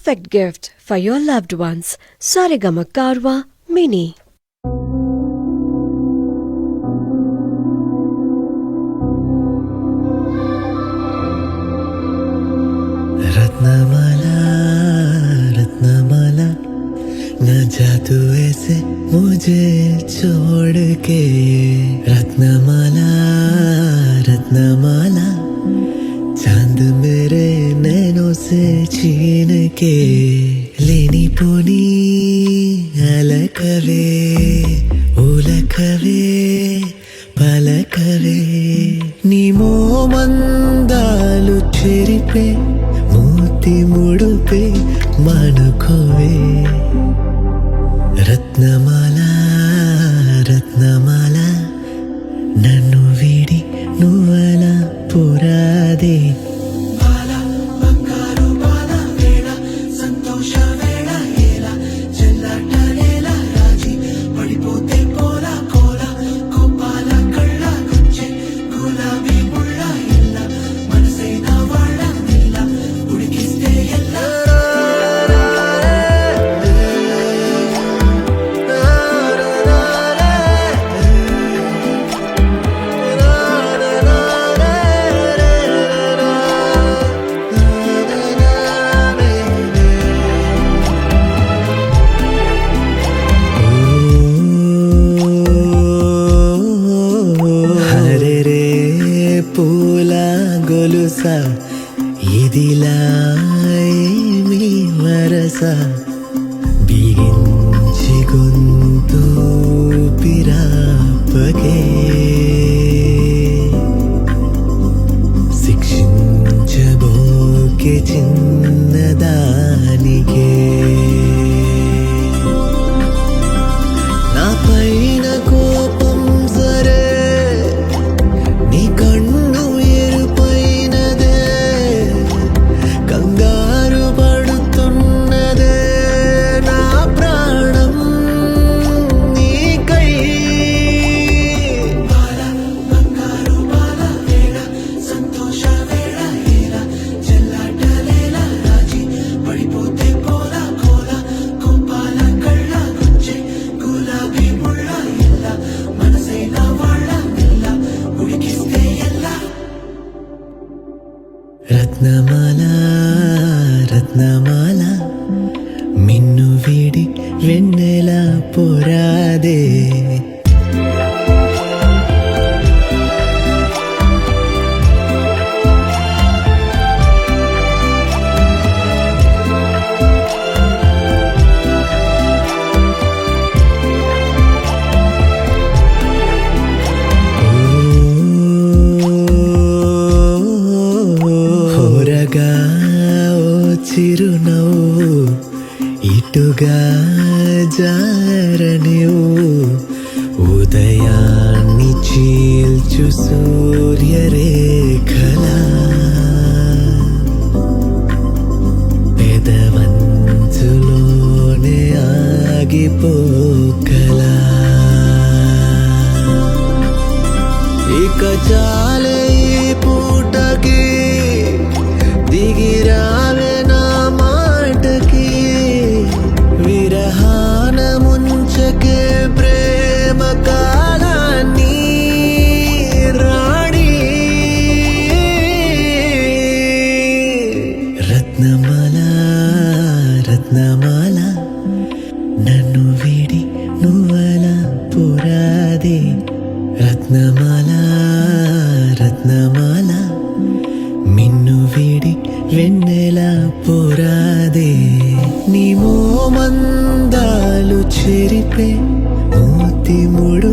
perfect gift for your loved ones. Saregama Karwa Mini. Ratnamala Ratnamala न जा तू ऐसे मुझे छोड़ के रत्नमाला रत्नमाला चांद मेरे नैनों से छीन के लेनी पोनी अलकवे उलकवे పలకవే నీ మోమందాలు చెరిపే మూతి ముడుపే మనుకోవే రత్నమాల రత్నమాల నన్ను వీడి నువ్వలా పురాదే గొలుసా ఇదిలా ఏమి వరస బిగించి గొంతు పిరాపకే శిక్షించబోకే చిన్నదానికే నా పైన కోపం సరే నీ కన్ను ఎరుపైనదే కంగారు పడుతున్నదే నా ప్రాణం నీకై బాల బంగారు బాల వేళ సంతోష వేళ ఏల చెల్లాటలేల రాజీ పడిపోతే పోలా కోలా కోపాల కళ్ళ గుచ్చే గులాబీ ముళ్ళ ఇల్ల మనసైన వాళ్ళ నిల్ల ఉడికిస్తే ఎలా రత్నమాల రత్నమాల మిన్ను వీడి వెన్నెల పొరాదే హోరగా ఓ చిరునవ్వు ఇటుగా జారనివు ఉదయాన్ని చీల్చు సూర్యరేఖలా పెదవంచులోనే ఆగిపోకలా ఇక చాలే ఈ పూటకి దిగిరావే నా మాటకి విరహాన ముంచకే ప్రేమ కాలాన్ని రాణి రత్నమాల రత్నమాల నన్ను వీడి నువ్వలా పురాదే రత్నమాల రత్నమాల మిన్ను వీడి వెన్నెల పొరాదే నీ మోమందాలు చెరిపే మూతి ముడు